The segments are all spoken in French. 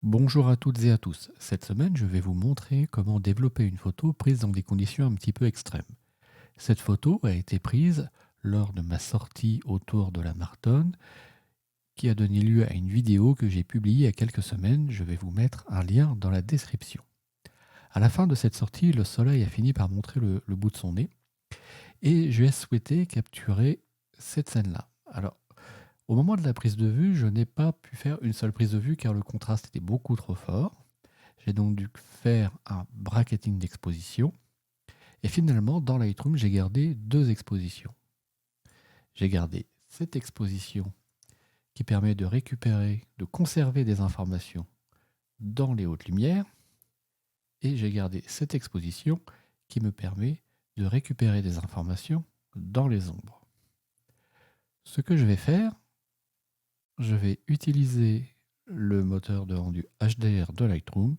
Bonjour à toutes et à tous. Cette semaine, je vais vous montrer comment développer une photo prise dans des conditions un petit peu extrêmes. Cette photo a été prise lors de ma sortie autour de la Martonne, qui a donné lieu à une vidéo que j'ai publiée il y a quelques semaines. Je vais vous mettre un lien dans la description. À la fin de cette sortie, le soleil a fini par montrer le bout de son nez et j'ai souhaité capturer cette scène-là. Alors, au moment de la prise de vue, je n'ai pas pu faire une seule prise de vue car le contraste était beaucoup trop fort. J'ai donc dû faire un bracketing d'exposition. Et finalement, dans Lightroom, j'ai gardé deux expositions. J'ai gardé cette exposition qui permet de récupérer, de conserver des informations dans les hautes lumières. Et j'ai gardé cette exposition qui me permet de récupérer des informations dans les ombres. Ce que je vais faire, je vais utiliser le moteur de rendu HDR de Lightroom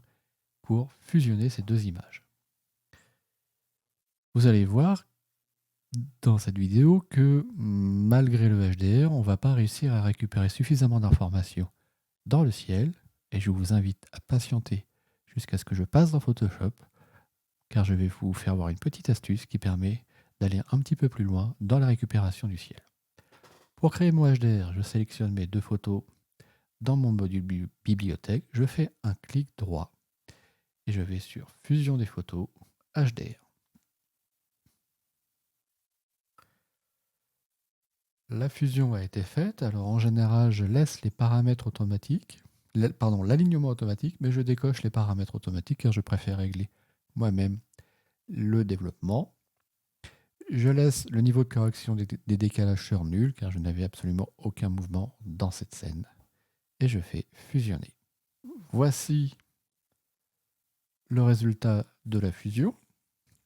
pour fusionner ces deux images. Vous allez voir dans cette vidéo que malgré le HDR, on ne va pas réussir à récupérer suffisamment d'informations dans le ciel et je vous invite à patienter jusqu'à ce que je passe dans Photoshop car je vais vous faire voir une petite astuce qui permet d'aller un petit peu plus loin dans la récupération du ciel. Pour créer mon HDR, je sélectionne mes deux photos dans mon module bibliothèque, je fais un clic droit et je vais sur Fusion des photos, HDR. La fusion a été faite, alors en général je laisse les paramètres automatiques, l'alignement automatique, mais je décoche les paramètres automatiques car je préfère régler moi-même le développement. Je laisse le niveau de correction des décalages sur nul car je n'avais absolument aucun mouvement dans cette scène. Et je fais fusionner. Voici le résultat de la fusion.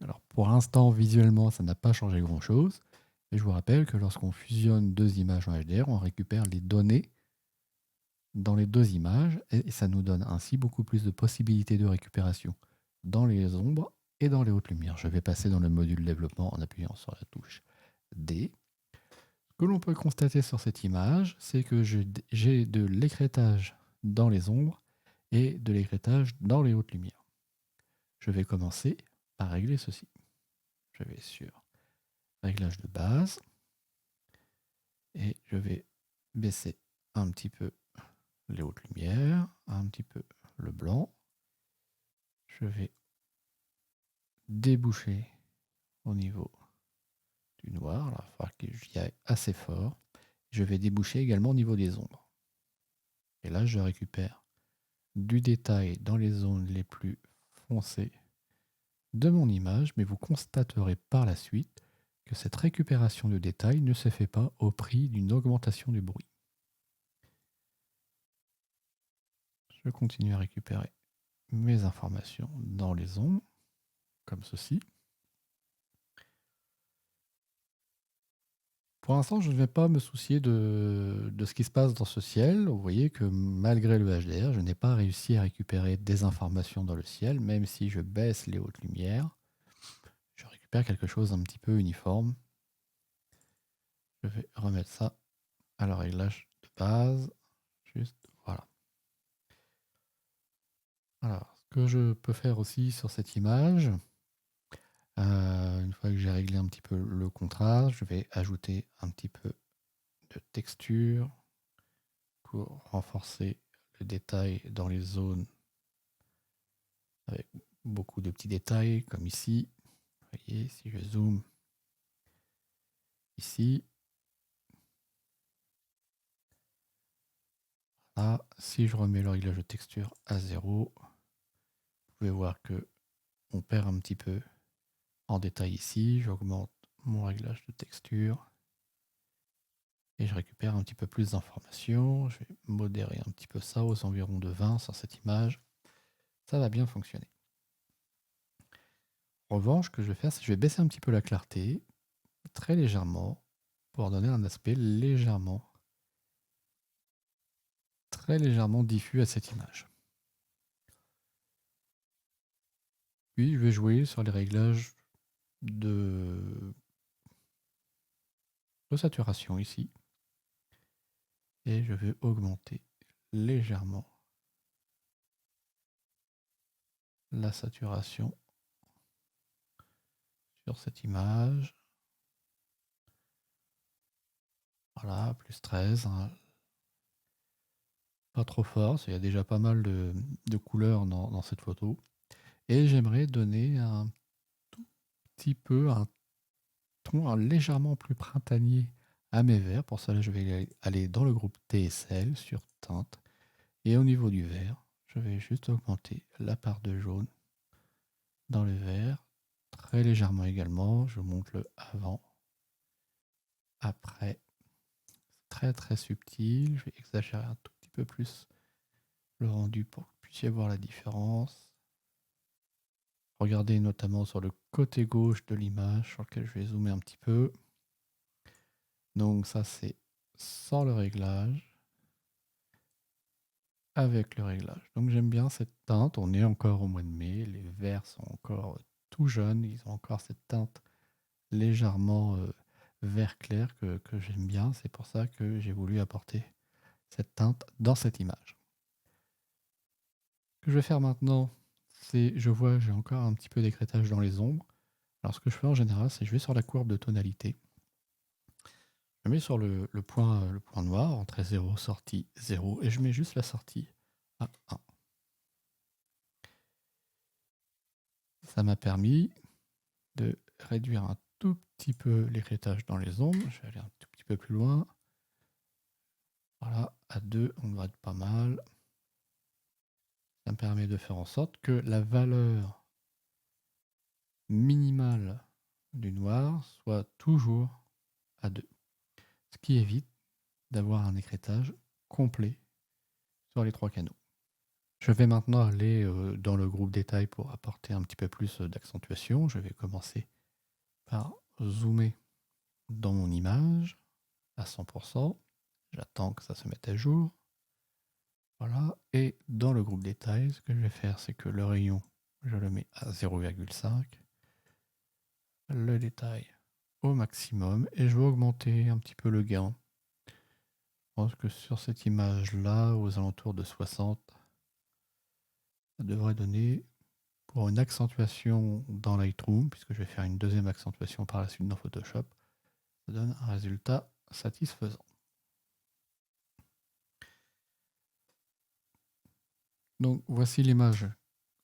Alors pour l'instant, visuellement, ça n'a pas changé grand-chose. Et je vous rappelle que lorsqu'on fusionne deux images en HDR, on récupère les données dans les deux images et ça nous donne ainsi beaucoup plus de possibilités de récupération dans les ombres et dans les hautes lumières. Je vais passer dans le module développement en appuyant sur la touche D. Ce que l'on peut constater sur cette image, c'est que j'ai de l'écrêtage dans les ombres et de l'écrêtage dans les hautes lumières. Je vais commencer par régler ceci. Je vais sur réglage de base et je vais baisser un petit peu les hautes lumières, un petit peu le blanc. Je vais déboucher au niveau du noir. Là, il va falloir que j'y aille assez fort. Je vais déboucher également au niveau des ombres. Et là, je récupère du détail dans les zones les plus foncées de mon image, mais vous constaterez par la suite que cette récupération de détail ne se fait pas au prix d'une augmentation du bruit. Je continue à récupérer mes informations dans les ombres, comme ceci. Pour l'instant, je ne vais pas me soucier de ce qui se passe dans ce ciel. Vous voyez que malgré le HDR, je n'ai pas réussi à récupérer des informations dans le ciel, même si je baisse les hautes lumières. Je récupère quelque chose d'un petit peu uniforme. Je vais remettre ça à le réglage de base. Juste, voilà. Alors, ce que je peux faire aussi sur cette image, une fois que j'ai réglé un petit peu le contraste, je vais ajouter un petit peu de texture pour renforcer le détail dans les zones avec beaucoup de petits détails comme ici. Vous voyez, si je zoome ici, là, si je remets le réglage de texture à 0, vous pouvez voir que on perd un petit peu en détail ici. J'augmente mon réglage de texture et je récupère un petit peu plus d'informations. Je vais modérer un petit peu ça aux environs de 20 sur cette image. Ça va bien fonctionner. En revanche, ce que je vais faire, c'est que je vais baisser un petit peu la clarté, très légèrement, pour donner un aspect très légèrement diffus à cette image. Puis je vais jouer sur les réglages de saturation ici. Et je vais augmenter légèrement la saturation sur cette image. Voilà, plus 13. Hein. Pas trop fort, il y a déjà pas mal de couleurs dans cette photo. Et j'aimerais donner un tout petit peu un ton légèrement plus printanier à mes verts. Pour ça, là, je vais aller dans le groupe TSL sur teinte. Et au niveau du vert, je vais juste augmenter la part de jaune dans le vert. Très légèrement également. Je monte le avant, après. Très très subtil. Je vais exagérer un tout petit peu plus le rendu pour que vous puissiez voir la différence. Regardez notamment sur le côté gauche de l'image sur lequel je vais zoomer un petit peu. Donc ça c'est sans le réglage, avec le réglage. Donc j'aime bien cette teinte, on est encore au mois de mai, les verts sont encore tout jeunes, ils ont encore cette teinte légèrement vert clair que j'aime bien. C'est pour ça que j'ai voulu apporter cette teinte dans cette image. Ce que je vais faire maintenant, c'est, je vois, j'ai encore un petit peu d'écrêtage dans les ombres. Alors ce que je fais en général, c'est que je vais sur la courbe de tonalité. Je mets sur le point noir, entrée 0, sortie 0, et je mets juste la sortie à 1. Ça m'a permis de réduire un tout petit peu l'écrêtage dans les ombres. Je vais aller un tout petit peu plus loin. Voilà, à 2, on va être pas mal. Ça me permet de faire en sorte que la valeur minimale du noir soit toujours à 2. Ce qui évite d'avoir un écrêtage complet sur les 3 canaux. Je vais maintenant aller dans le groupe détail pour apporter un petit peu plus d'accentuation. Je vais commencer par zoomer dans mon image à 100%. J'attends que ça se mette à jour. Voilà. Et dans le groupe détail, ce que je vais faire, c'est que le rayon, je le mets à 0,5. Le détail au maximum. Et je vais augmenter un petit peu le gain. Je pense que sur cette image-là, aux alentours de 60, ça devrait donner, pour une accentuation dans Lightroom, puisque je vais faire une deuxième accentuation par la suite dans Photoshop, ça donne un résultat satisfaisant. Donc voici l'image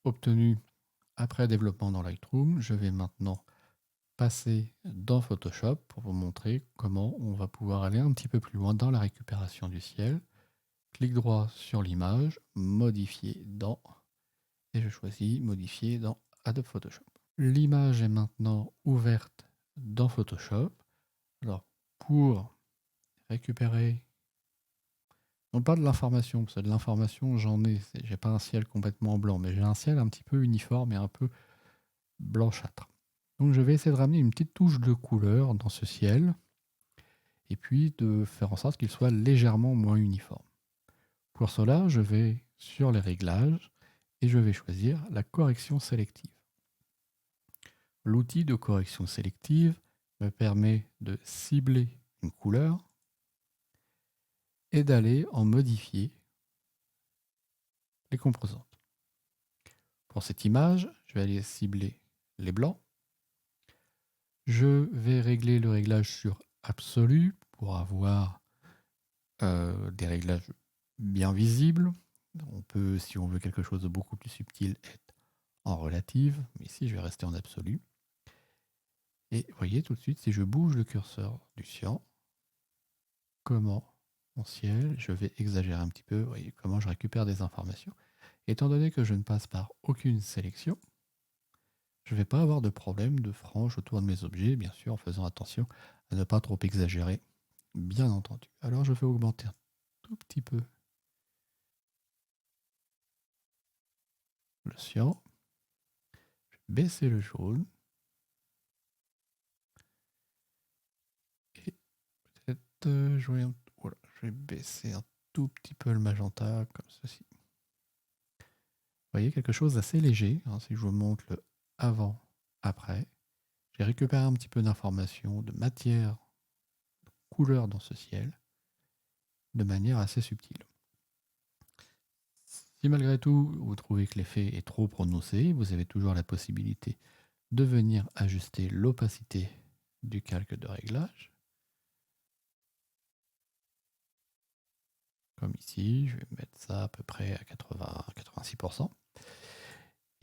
obtenue après développement dans Lightroom. Je vais maintenant passer dans Photoshop pour vous montrer comment on va pouvoir aller un petit peu plus loin dans la récupération du ciel. Clic droit sur l'image, modifier dans, et je choisis modifier dans Adobe Photoshop. L'image est maintenant ouverte dans Photoshop. Alors, pour récupérer, non pas de l'information, parce que de l'information j'en ai, j'ai pas un ciel complètement blanc, mais j'ai un ciel un petit peu uniforme et un peu blanchâtre. Donc je vais essayer de ramener une petite touche de couleur dans ce ciel, et puis de faire en sorte qu'il soit légèrement moins uniforme. Pour cela, je vais sur les réglages, et je vais choisir la correction sélective. L'outil de correction sélective me permet de cibler une couleur et d'aller en modifier les composantes. Pour cette image, je vais aller cibler les blancs. Je vais régler le réglage sur absolu pour avoir des réglages bien visibles. On peut, si on veut quelque chose de beaucoup plus subtil, être en relative, mais ici je vais rester en absolu. Et vous voyez tout de suite, si je bouge le curseur du cyan, comment mon ciel, je vais exagérer un petit peu, vous voyez comment je récupère des informations. Étant donné que je ne passe par aucune sélection, je ne vais pas avoir de problème de frange autour de mes objets, bien sûr en faisant attention à ne pas trop exagérer, bien entendu. Alors je vais augmenter un tout petit peu le cyan, je vais baisser le jaune, et peut-être voilà, je vais baisser un tout petit peu le magenta, comme ceci. Vous voyez, quelque chose d'assez léger, hein, si je vous montre le avant, après. J'ai récupéré un petit peu d'informations, de matière, de couleur dans ce ciel, de manière assez subtile. Si malgré tout, vous trouvez que l'effet est trop prononcé, vous avez toujours la possibilité de venir ajuster l'opacité du calque de réglage. Comme ici, je vais mettre ça à peu près à 80-86%.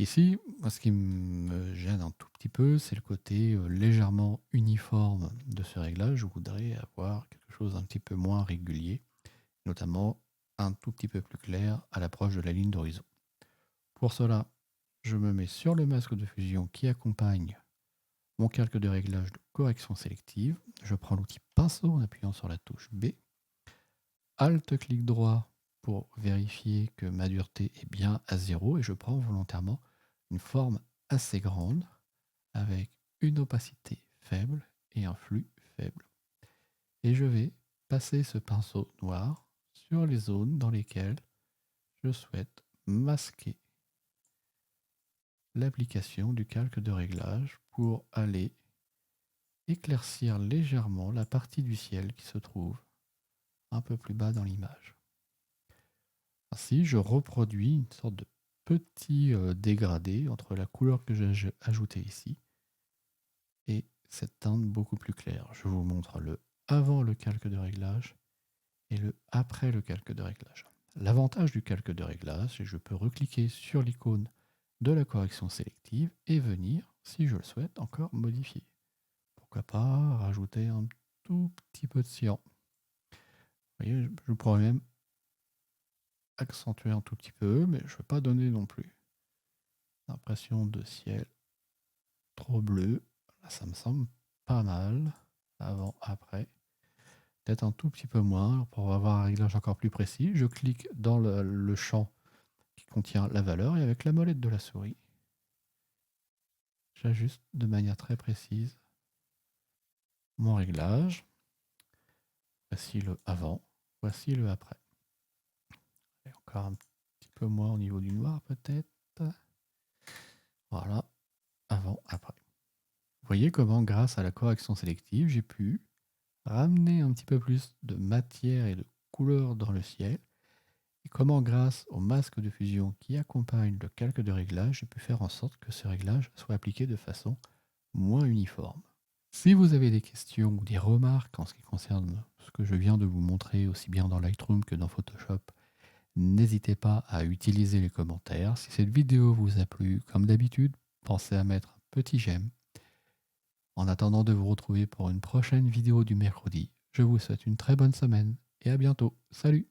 Ici, moi, ce qui me gêne un tout petit peu, c'est le côté légèrement uniforme de ce réglage. Je voudrais avoir quelque chose d'un petit peu moins régulier, notamment un tout petit peu plus clair à l'approche de la ligne d'horizon. Pour cela, je me mets sur le masque de fusion qui accompagne mon calque de réglage de correction sélective. Je prends l'outil pinceau en appuyant sur la touche B. Alt clic droit pour vérifier que ma dureté est bien à 0 et je prends volontairement une forme assez grande avec une opacité faible et un flux faible. Et je vais passer ce pinceau noir sur les zones dans lesquelles je souhaite masquer l'application du calque de réglage pour aller éclaircir légèrement la partie du ciel qui se trouve un peu plus bas dans l'image. Ainsi, je reproduis une sorte de petit dégradé entre la couleur que j'ai ajoutée ici et cette teinte beaucoup plus claire. Je vous montre le avant le calque de réglage et le après le calque de réglage. L'avantage du calque de réglage, c'est que je peux recliquer sur l'icône de la correction sélective et venir, si je le souhaite, encore modifier. Pourquoi pas rajouter un tout petit peu de cyan. Vous voyez, je pourrais même accentuer un tout petit peu, mais je ne veux pas donner non plus l'impression de ciel trop bleu. Là, ça me semble pas mal. Avant, après. Peut-être un tout petit peu moins pour avoir un réglage encore plus précis. Je clique dans le champ qui contient la valeur et avec la molette de la souris, j'ajuste de manière très précise mon réglage. Voici le avant, voici le après. Et encore un petit peu moins au niveau du noir peut-être. Voilà, avant, après. Vous voyez comment grâce à la correction sélective, j'ai pu ramener un petit peu plus de matière et de couleur dans le ciel. Et comment grâce au masque de fusion qui accompagne le calque de réglage, j'ai pu faire en sorte que ce réglage soit appliqué de façon moins uniforme. Si vous avez des questions ou des remarques en ce qui concerne ce que je viens de vous montrer, aussi bien dans Lightroom que dans Photoshop, n'hésitez pas à utiliser les commentaires. Si cette vidéo vous a plu, comme d'habitude, pensez à mettre un petit j'aime. En attendant de vous retrouver pour une prochaine vidéo du mercredi, je vous souhaite une très bonne semaine et à bientôt. Salut!